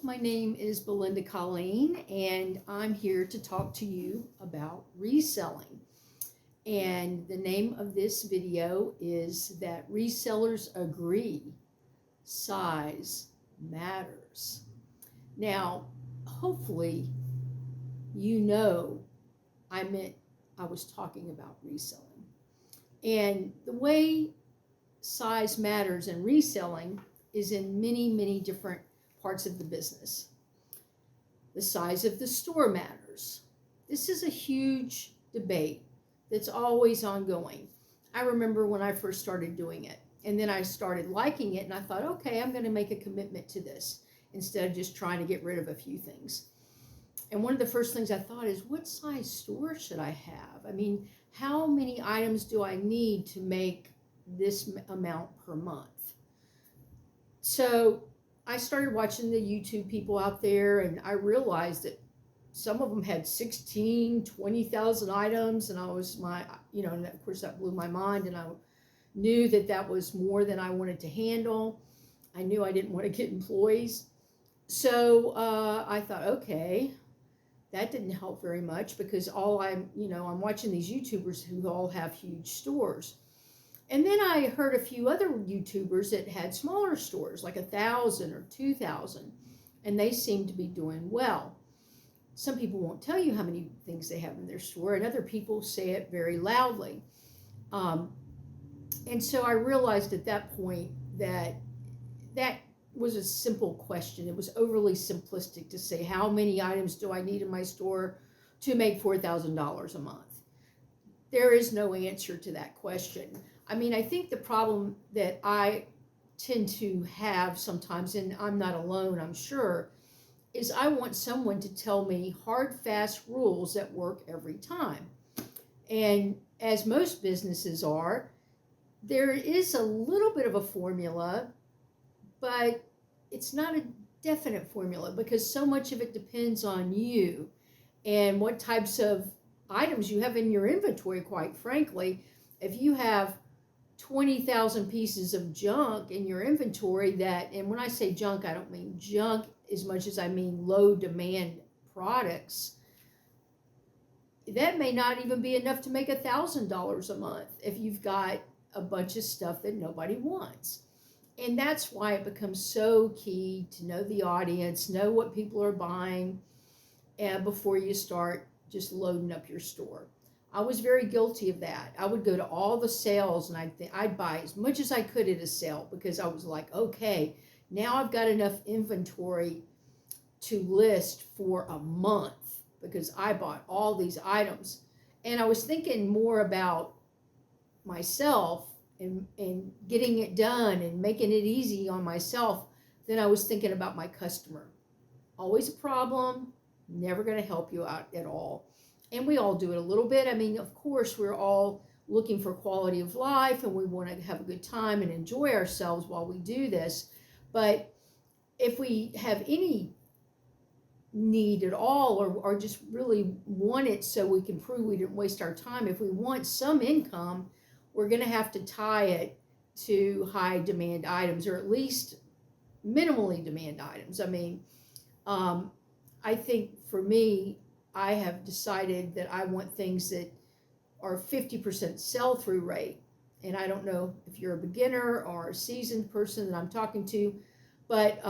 my name is Belinda Colleen, and I'm here to talk to you about reselling. And the name of this video is that resellers agree size matters. Now, hopefully, you know I was talking about reselling. And the way size matters in reselling is in many, many different parts of the business. The size of the store matters. This is a huge debate that's always ongoing. I remember when I first started doing it, and then I started liking it, and I thought, okay, I'm going to make a commitment to this instead of just trying to get rid of a few things. And one of the first things I thought is, what size store should I have? I mean, how many items do I need to make this amount per month? So I started watching the YouTube people out there, and I realized that some of them had 16, 20,000 items, and and of course that blew my mind, and I knew that that was more than I wanted to handle. I knew I didn't want to get employees. So I thought, okay, that didn't help very much because I'm watching these YouTubers who all have huge stores. And then I heard a few other YouTubers that had smaller stores, like 1,000 or 2,000, and they seemed to be doing well. Some people won't tell you how many things they have in their store, and other people say it very loudly. And so I realized at that point that that was a simple question. It was overly simplistic to say, how many items do I need in my store to make $4,000 a month? There is no answer to that question. I mean, I think the problem that I tend to have sometimes, and I'm not alone, I'm sure, is I want someone to tell me hard, fast rules that work every time. And as most businesses are, there is a little bit of a formula, but it's not a definite formula because so much of it depends on you and what types of items you have in your inventory, quite frankly. If you have 20,000 pieces of junk in your inventory and when I say junk, I don't mean junk as much as I mean low demand products, that may not even be enough to make $1,000 a month if you've got a bunch of stuff that nobody wants. And that's why it becomes so key to know the audience, know what people are buying, and before you start just loading up your store. I was very guilty of that. I would go to all the sales and I'd buy as much as I could at a sale because I was like, okay, now I've got enough inventory to list for a month because I bought all these items. And I was thinking more about myself and getting it done and making it easy on myself than I was thinking about my customer. Always a problem, never going to help you out at all. And we all do it a little bit. I mean, of course, we're all looking for quality of life and we want to have a good time and enjoy ourselves while we do this. But if we have any need at all or just really want it so we can prove we didn't waste our time, if we want some income, we're going to have to tie it to high demand items or at least minimally demand items. I mean, I think for me, I have decided that I want things that are 50% sell-through rate. And I don't know if you're a beginner or a seasoned person that I'm talking to, but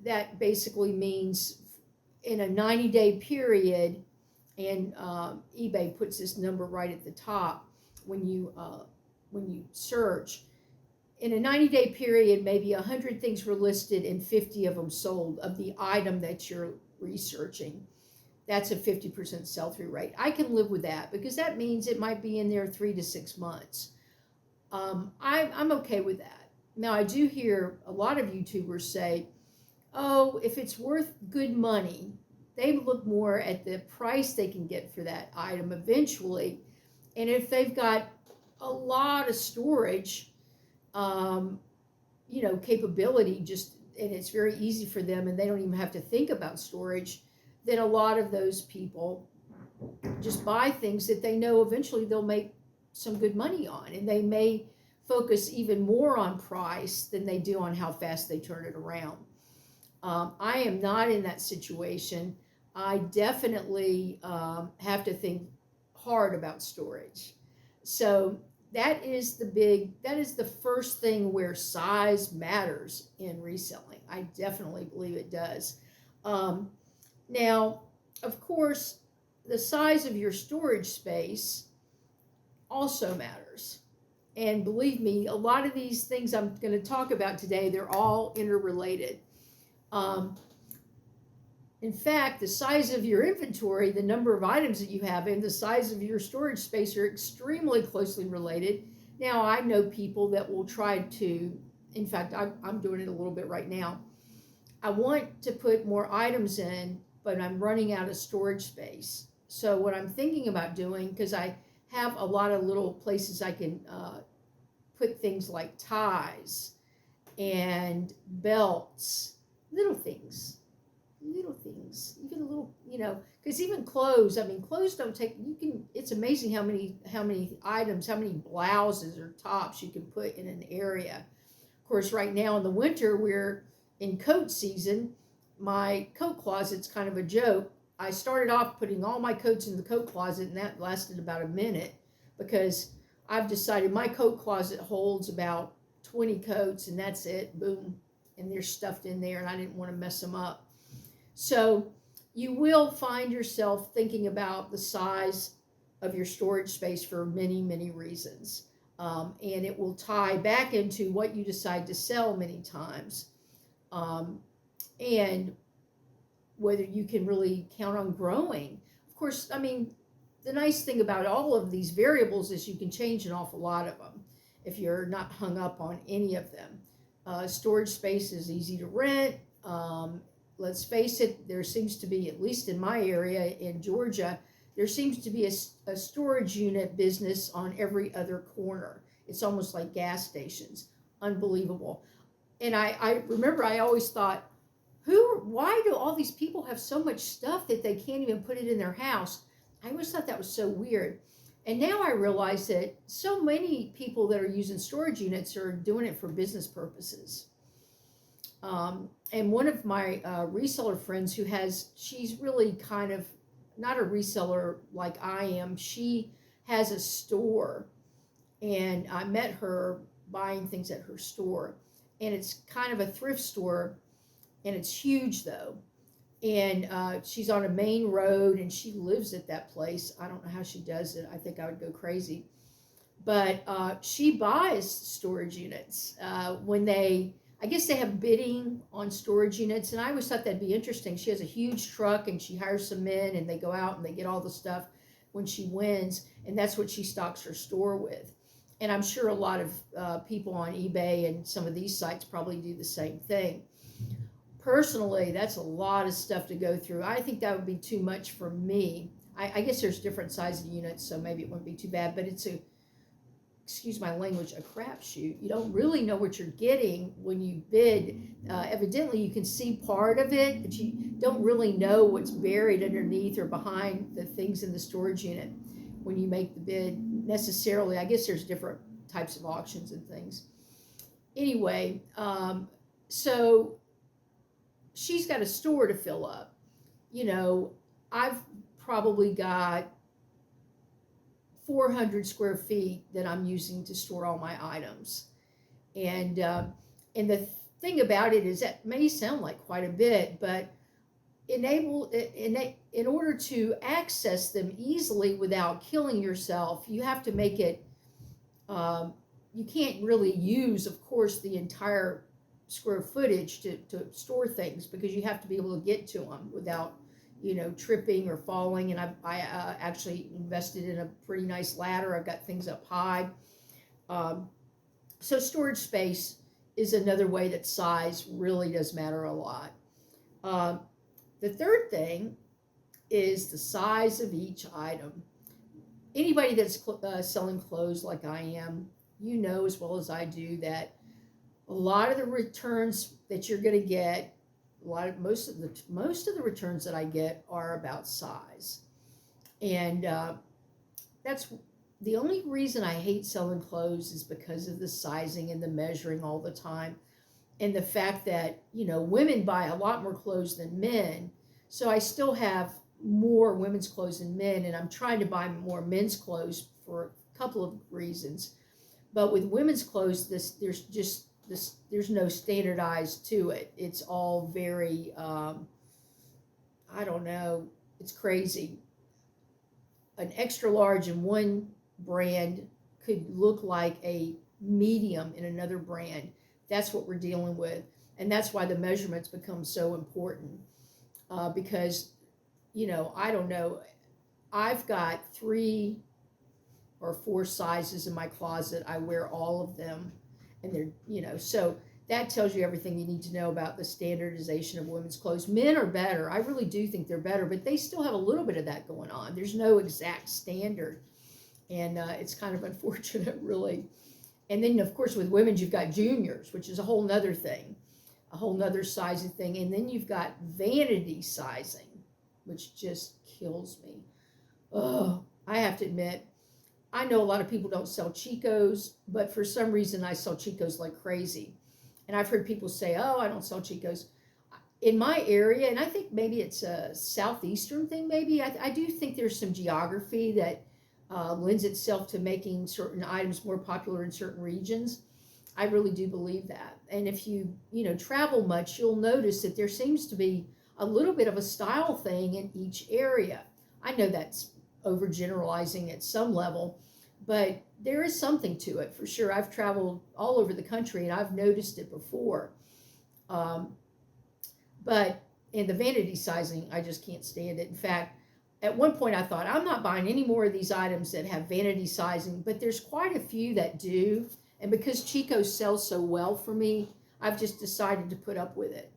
that basically means in a 90-day period, and eBay puts this number right at the top when you search. In a 90-day period, maybe 100 things were listed and 50 of them sold of the item that you're researching. That's a 50% sell-through rate. I can live with that because that means it might be in there 3 to 6 months. I'm okay with that. Now, I do hear a lot of YouTubers say, oh, if it's worth good money, they look more at the price they can get for that item eventually. And if they've got a lot of storage, capability and it's very easy for them and they don't even have to think about storage, then a lot of those people just buy things that they know eventually they'll make some good money on, and they may focus even more on price than they do on how fast they turn it around. I am not in that situation. I definitely have to think hard about storage. So that is the first thing where size matters in reselling. I definitely believe it does. Um, Now, of course, the size of your storage space also matters. And believe me, a lot of these things I'm going to talk about today, they're all interrelated. Um, in fact, the size of your inventory, the number of items that you have, and the size of your storage space are extremely closely related. Now, I know people that will try to, in fact, I'm doing it a little bit right now. I want to put more items in, but I'm running out of storage space. So what I'm thinking about doing, because I have a lot of little places I can put things like ties and belts, little things, even a little, because even clothes, I mean, clothes don't take, it's amazing how many items, how many blouses or tops you can put in an area. Of course, right now in the winter, we're in coat season. My coat closet's kind of a joke. I started off putting all my coats in the coat closet, and that lasted about a minute because I've decided my coat closet holds about 20 coats, and that's it. Boom. And they're stuffed in there, and I didn't want to mess them up. So you will find yourself thinking about the size of your storage space for many, many reasons. And it will tie back into what you decide to sell many times. And whether you can really count on growing. Of course, I mean, the nice thing about all of these variables is you can change an awful lot of them if you're not hung up on any of them. Storage space is easy to rent. Let's face it, there seems to be, at least in my area in Georgia, there seems to be a storage unit business on every other corner. It's almost like gas stations. Unbelievable. And I remember I always thought, why do all these people have so much stuff that they can't even put it in their house? I always thought that was so weird. And now I realize that so many people that are using storage units are doing it for business purposes. And one of my reseller friends she's really kind of not a reseller like I am. She has a store, and I met her buying things at her store. And it's kind of a thrift store, and it's huge though. And she's on a main road, and she lives at that place. I don't know how she does it. I think I would go crazy. But she buys storage units I guess they have bidding on storage units, and I always thought that'd be interesting. She has a huge truck, and she hires some men, and they go out and they get all the stuff when she wins, and that's what she stocks her store with. And I'm sure a lot of people on eBay and some of these sites probably do the same thing. Personally, that's a lot of stuff to go through. I think that would be too much for me. I guess there's different sizes of units, so maybe it wouldn't be too bad, but it's excuse my language, a crapshoot. You don't really know what you're getting when you bid. Evidently, you can see part of it, but you don't really know what's buried underneath or behind the things in the storage unit when you make the bid necessarily. I guess there's different types of auctions and things. Anyway, so she's got a store to fill up. I've probably got 400 square feet that I'm using to store all my items. And the thing about it is that may sound like quite a bit, but in order to access them easily without killing yourself, you have to make it, you can't really use, of course, the entire square footage to store things, because you have to be able to get to them without tripping or falling. And I actually invested in a pretty nice ladder. I've got things up high. So storage space is another way that size really does matter a lot. The third thing is the size of each item. Anybody that's selling clothes like I am, as well as I do, that a lot of the returns that you're going to get, most of the returns that I get are about size. And that's the only reason I hate selling clothes, is because of the sizing and the measuring all the time. and the fact that, women buy a lot more clothes than men. So I still have more women's clothes than men, and I'm trying to buy more men's clothes for a couple of reasons. But with women's clothes, there's no standardized to it. It's all very, I don't know, it's crazy. An extra large in one brand could look like a medium in another brand. That's what we're dealing with. And that's why the measurements become so important. Because, I don't know, I've got 3 or 4 sizes in my closet. I wear all of them. And they're, so that tells you everything you need to know about the standardization of women's clothes. Men are better. I really do think they're better, but they still have a little bit of that going on. There's no exact standard. And it's kind of unfortunate, really. And then, of course, with women's, you've got juniors, which is a whole nother thing, a whole nother sizing thing. And then you've got vanity sizing, which just kills me. Oh, I have to admit, I know a lot of people don't sell Chicos, but for some reason I sell Chicos like crazy. And I've heard people say, oh, I don't sell Chicos. In my area, and I think maybe it's a southeastern thing, maybe, I do think there's some geography that lends itself to making certain items more popular in certain regions. I really do believe that. And if you travel much, you'll notice that there seems to be a little bit of a style thing in each area. I know that's overgeneralizing at some level, but there is something to it for sure. I've traveled all over the country and I've noticed it before. But in the vanity sizing, I just can't stand it. In fact, at one point I thought, I'm not buying any more of these items that have vanity sizing, but there's quite a few that do. And because Chico sells so well for me, I've just decided to put up with it.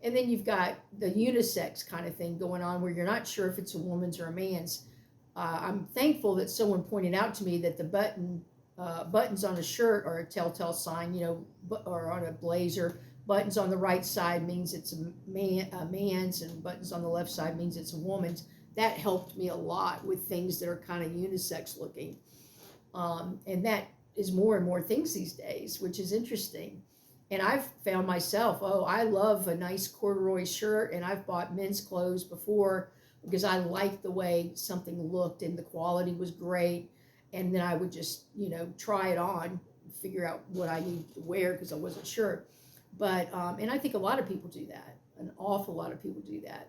And then you've got the unisex kind of thing going on where you're not sure if it's a woman's or a man's. I'm thankful that someone pointed out to me that the buttons on a shirt are a telltale sign, or on a blazer. Buttons on the right side means it's a man's, and buttons on the left side means it's a woman's. That helped me a lot with things that are kind of unisex looking. And that is more and more things these days, which is interesting. And I've found myself, I love a nice corduroy shirt, and I've bought men's clothes before because I liked the way something looked and the quality was great. And then I would just, try it on, figure out what I needed to wear because I wasn't sure. But, and I think a lot of people do that. An awful lot of people do that.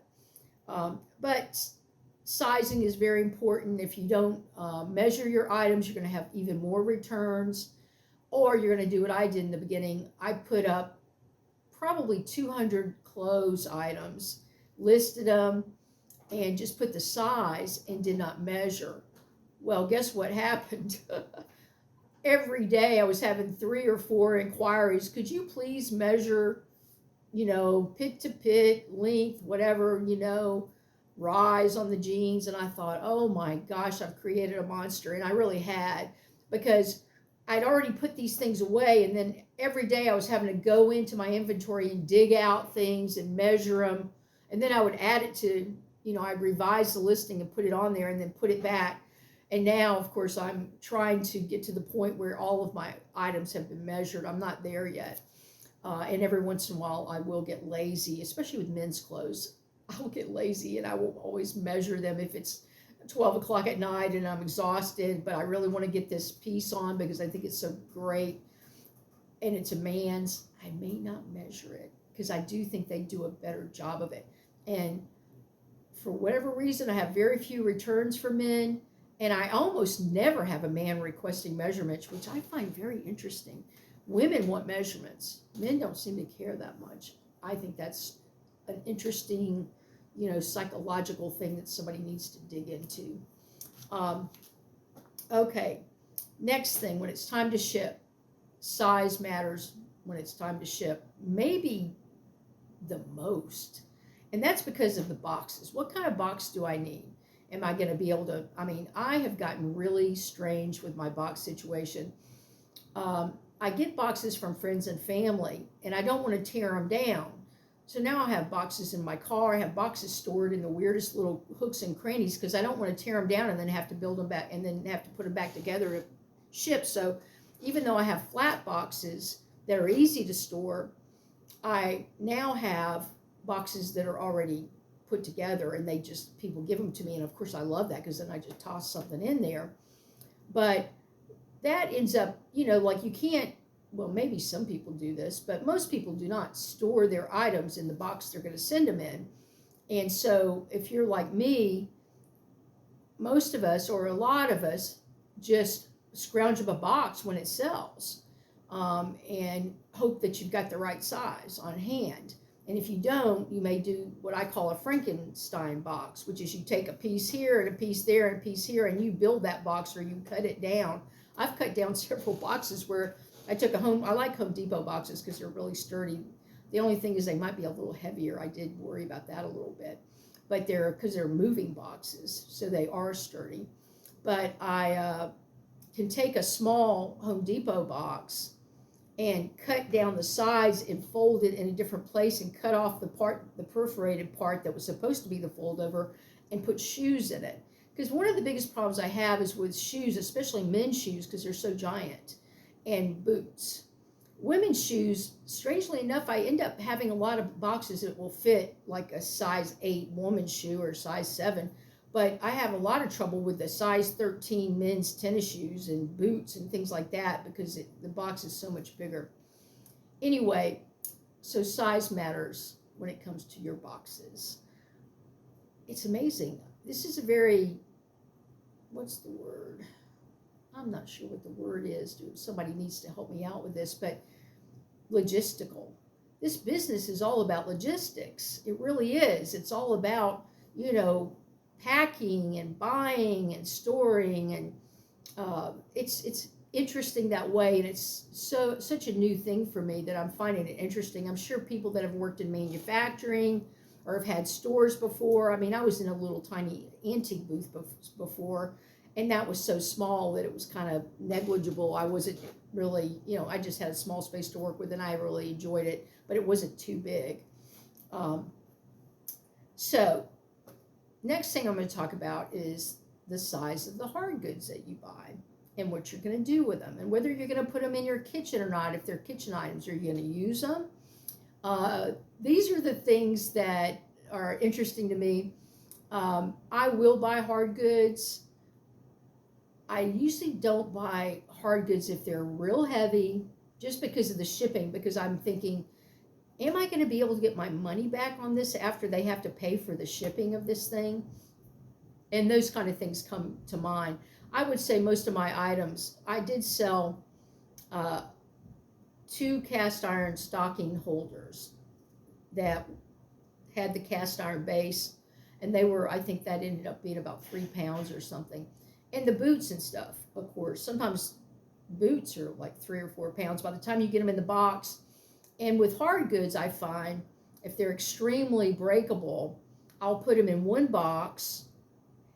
But sizing is very important. If you don't measure your items, you're going to have even more returns. Or you're going to do what I did in the beginning. I put up probably 200 clothes items, listed them, and just put the size and did not measure. Well, guess what happened? Every day I was having 3 or 4 inquiries. Could you please measure, pit to pit, length, whatever, rise on the jeans? And I thought, oh my gosh, I've created a monster. And I really had, because I'd already put these things away, and then every day I was having to go into my inventory and dig out things and measure them, and then I would add it to, I'd revise the listing and put it on there and then put it back. And now, of course, I'm trying to get to the point where all of my items have been measured. I'm not there yet. And every once in a while, I will get lazy, especially with men's clothes. I'll get lazy and I will always measure them if it's 12 o'clock at night and I'm exhausted, but I really want to get this piece on because I think it's so great and it's a man's. I may not measure it because I do think they do a better job of it. And for whatever reason, I have very few returns for men, and I almost never have a man requesting measurements, which I find very interesting. Women want measurements. Men don't seem to care that much. I think that's an interesting psychological thing that somebody needs to dig into. Okay, next thing, when it's time to ship, size matters when it's time to ship, maybe the most. And that's because of the boxes. What kind of box do I need? Am I going to be able to, I have gotten really strange with my box situation. I get boxes from friends and family, and I don't want to tear them down. So now I have boxes in my car. I have boxes stored in the weirdest little hooks and crannies because I don't want to tear them down and then have to build them back and then have to put them back together to ship. So even though I have flat boxes, that are easy to store, I now have boxes that are already put together, and people give them to me, and of course I love that, because then I just toss something in there. But that ends up, like, you can't, well, maybe some people do this, but most people do not store their items in the box they're going to send them in. And so if you're like me, most of us, or a lot of us, just scrounge up a box when it sells, and hope that you've got the right size on hand. And if you don't, you may do what I call a Frankenstein box, which is you take a piece here and a piece there and a piece here, and you build that box, or you cut it down. I've cut down several boxes where I like Home Depot boxes because they're really sturdy. The only thing is they might be a little heavier. I did worry about that a little bit. But because they're moving boxes, so they are sturdy. But I can take a small Home Depot box and cut down the sides and fold it in a different place, and cut off the perforated part that was supposed to be the fold over, and put shoes in it. Because one of the biggest problems I have is with shoes, especially men's shoes, because they're so giant, and boots. Women's shoes, strangely enough, I end up having a lot of boxes that will fit like a size 8 woman's shoe or size 7, but I have a lot of trouble with the size 13 men's tennis shoes and boots and things like that, because the box is so much bigger. Anyway, so size matters when it comes to your boxes. It's amazing. This is a very, what's the word? I'm not sure what the word is. Somebody needs to help me out with this, but logistical. This business is all about logistics. It really is. It's all about, packing and buying and storing, and it's interesting that way, and it's such a new thing for me that I'm finding it interesting. I'm sure people that have worked in manufacturing or have had stores before. I mean, I was in a little tiny antique booth before, and that was so small that it was kind of negligible. I wasn't really, I just had a small space to work with, and I really enjoyed it, but it wasn't too big. So next thing I'm going to talk about is the size of the hard goods that you buy, and what you're going to do with them, and whether you're going to put them in your kitchen or not. If they're kitchen items, are you going to use them? These are the things that are interesting to me. I will buy hard goods. I usually don't buy hard goods if they're real heavy, just because of the shipping, because I'm thinking, am I going to be able to get my money back on this after they have to pay for the shipping of this thing? And those kind of things come to mind. I would say most of my items, I did sell 2 cast iron stocking holders that had the cast iron base, and they were, I think that ended up being about 3 pounds or something. And the boots and stuff, of course. Sometimes boots are like 3 or 4 pounds by the time you get them in the box. And with hard goods, I find if they're extremely breakable, I'll put them in one box,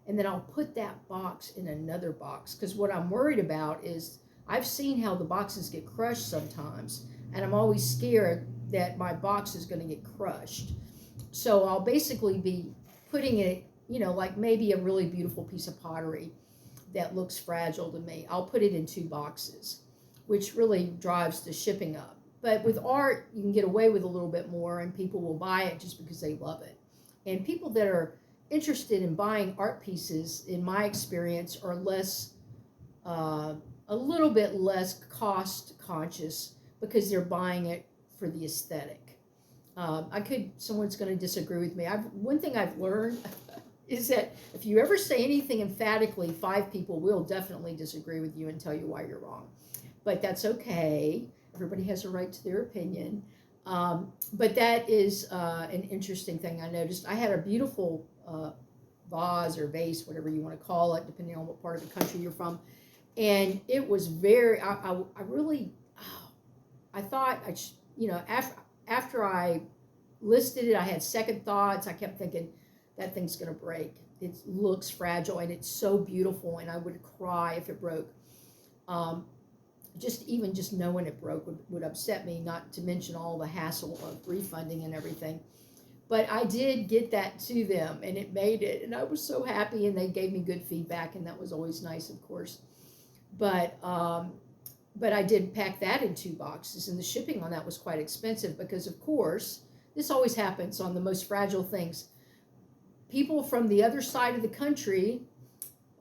and then I'll put that box in another box. Because what I'm worried about is I've seen how the boxes get crushed sometimes, and I'm always scared that my box is going to get crushed. So I'll basically be putting it, like maybe a really beautiful piece of pottery that looks fragile to me. I'll put it in 2 boxes, which really drives the shipping up. But with art, you can get away with a little bit more, and people will buy it just because they love it. And people that are interested in buying art pieces, in my experience, are a little bit less cost conscious, because they're buying it for the aesthetic. Someone's going to disagree with me. One thing I've learned is that if you ever say anything emphatically, 5 people will definitely disagree with you and tell you why you're wrong. But that's okay. Everybody has a right to their opinion. But that is an interesting thing I noticed. I had a beautiful vase or vase, whatever you want to call it, depending on what part of the country you're from. And it was I thought, after I listed it, I had second thoughts. I kept thinking, that thing's going to break. It looks fragile, and it's so beautiful, and I would cry if it broke. Just knowing it broke would upset me, not to mention all the hassle of refunding and everything. But I did get that to them, and it made it, and I was so happy, and they gave me good feedback, and that was always nice, of course. But but I did pack that in 2 boxes, and the shipping on that was quite expensive because, of course, this always happens on the most fragile things. People from the other side of the country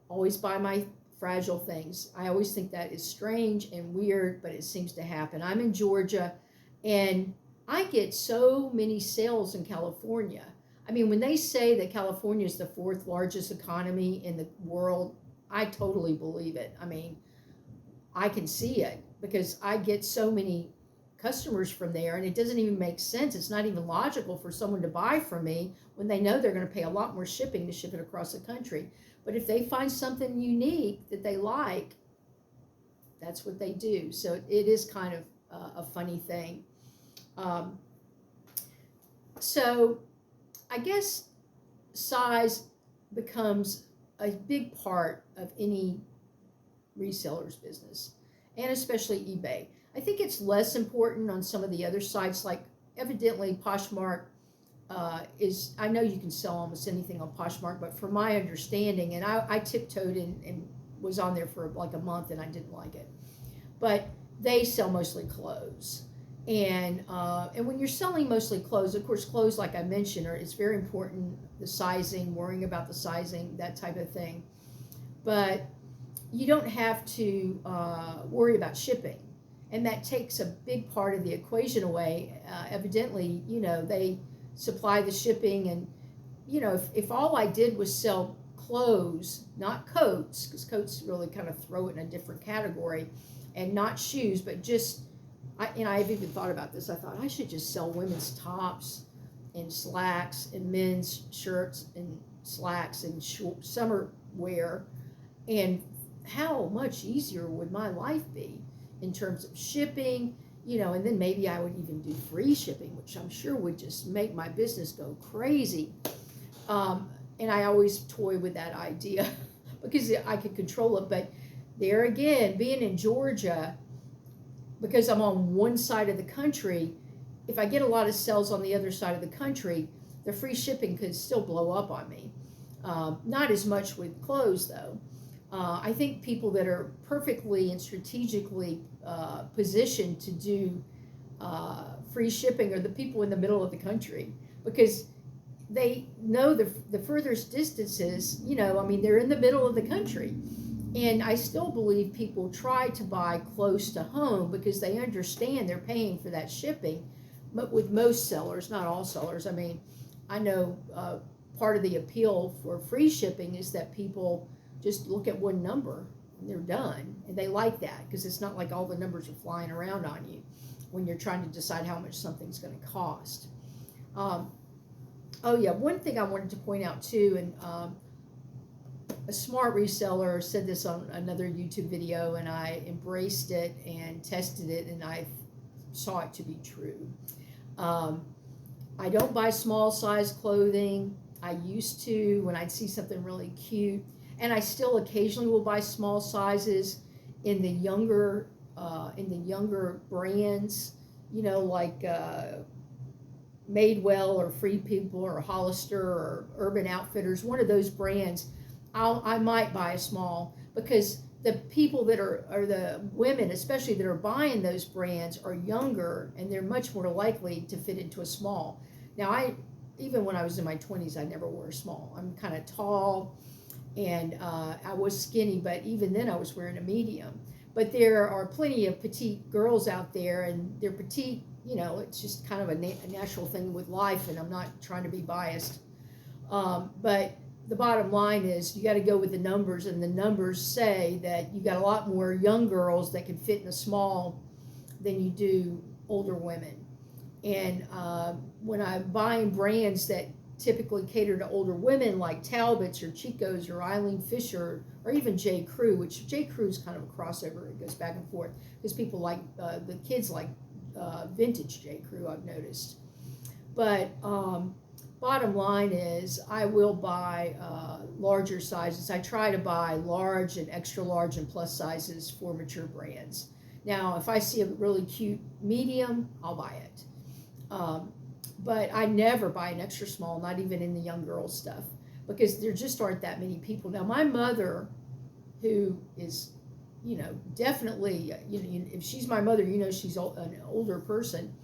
always buy my fragile things. I always think that is strange and weird, but it seems to happen. I'm in Georgia, and I get so many sales in California. I mean, when they say that California is the 4th largest economy in the world, I totally believe it. I mean, I can see it because I get so many customers from there, and it doesn't even make sense. It's not even logical for someone to buy from me when they know they're going to pay a lot more shipping to ship it across the country. But if they find something unique that they like, that's what they do. So it is kind of a funny thing. So I guess size becomes a big part of any reseller's business, and especially eBay. I think it's less important on some of the other sites, like evidently Poshmark is, I know you can sell almost anything on Poshmark, but from my understanding, and I tiptoed in and was on there for like a month and I didn't like it, but they sell mostly clothes. And when you're selling mostly clothes, of course, clothes, like I mentioned, it's very important, the sizing, worrying about the sizing, that type of thing. But you don't have to worry about shipping. And that takes a big part of the equation away. Evidently, they supply the shipping. And, if all I did was sell clothes, not coats, because coats really kind of throw it in a different category, and not shoes, but just, I've even thought about this. I thought I should just sell women's tops and slacks and men's shirts and slacks and summer wear. And how much easier would my life be in terms of shipping, and then maybe I would even do free shipping, which I'm sure would just make my business go crazy. And I always toy with that idea because I could control it. But there again, being in Georgia, because I'm on one side of the country, if I get a lot of sales on the other side of the country, the free shipping could still blow up on me. Not as much with clothes, though. I think people that are perfectly and strategically positioned to do free shipping are the people in the middle of the country, because they know the furthest distances, they're in the middle of the country. And I still believe people try to buy close to home because they understand they're paying for that shipping. But with most sellers, not all sellers, I know part of the appeal for free shipping is that people just look at one number and they're done. And they like that because it's not like all the numbers are flying around on you when you're trying to decide how much something's going to cost. One thing I wanted to point out too, and a smart reseller said this on another YouTube video, and I embraced it and tested it, and I saw it to be true. I don't buy small size clothing. I used to when I'd see something really cute, and I still occasionally will buy small sizes in the younger brands, like Madewell or Free People or Hollister or Urban Outfitters, one of those brands. I might buy a small, because the people that are the women, especially that are buying those brands, are younger and they're much more likely to fit into a small. Now, even when I was in my 20s, I never wore a small. I'm kind of tall, and I was skinny, but even then I was wearing a medium. But there are plenty of petite girls out there, and they're petite, it's just kind of a natural thing with life, and I'm not trying to be biased. But the bottom line is you got to go with the numbers, and the numbers say that you got a lot more young girls that can fit in a small than you do older women. And when I'm buying brands that typically cater to older women, like Talbot's or Chico's or Eileen Fisher or even J. Crew, which J. Crew is kind of a crossover. It goes back and forth because people like, the kids like vintage J. Crew, I've noticed. But bottom line is I will buy larger sizes. I try to buy large and extra large and plus sizes for mature brands. Now, if I see a really cute medium, I'll buy it. But I never buy an extra small, not even in the young girl stuff, because there just aren't that many people. Now, my mother, who is definitely, if she's my mother, she's an older person.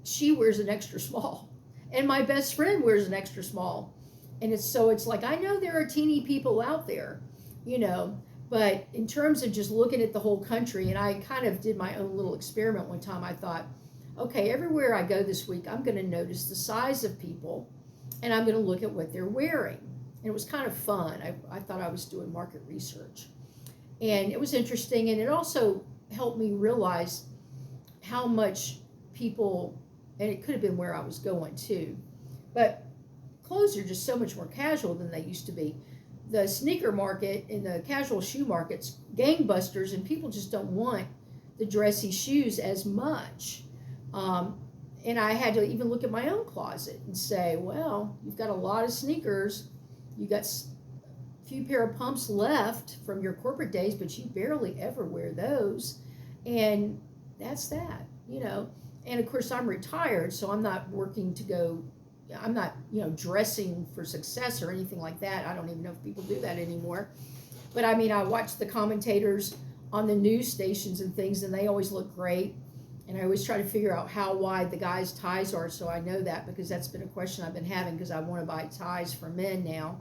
She wears an extra small, and my best friend wears an extra small, and it's like I know there are teeny people out there, but in terms of just looking at the whole country, and I kind of did my own little experiment one time. I thought, okay, everywhere I go this week, I'm going to notice the size of people, and I'm going to look at what they're wearing. And it was kind of fun. I thought I was doing market research. And it was interesting, and it also helped me realize how much people, and it could have been where I was going too, but clothes are just so much more casual than they used to be. The sneaker market and the casual shoe market's gangbusters, and people just don't want the dressy shoes as much. And I had to even look at my own closet and say, well, you've got a lot of sneakers. You got a few pair of pumps left from your corporate days, but you barely ever wear those. And that's that, And of course, I'm retired, so I'm not working to go, I'm not, dressing for success or anything like that. I don't even know if people do that anymore. But I mean, I watch the commentators on the news stations and things, and they always look great. And I always try to figure out how wide the guys' ties are, so I know that, because that's been a question I've been having, because I want to buy ties for men now.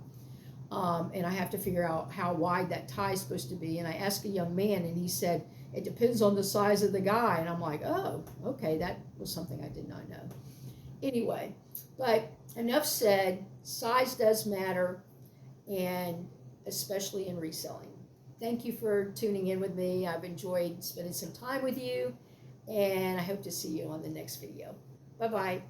And I have to figure out how wide that tie is supposed to be. And I asked a young man, and he said, it depends on the size of the guy. And I'm like, oh, okay, that was something I did not know. Anyway, but enough said, size does matter, and especially in reselling. Thank you for tuning in with me. I've enjoyed spending some time with you, and I hope to see you on the next video. Bye-bye.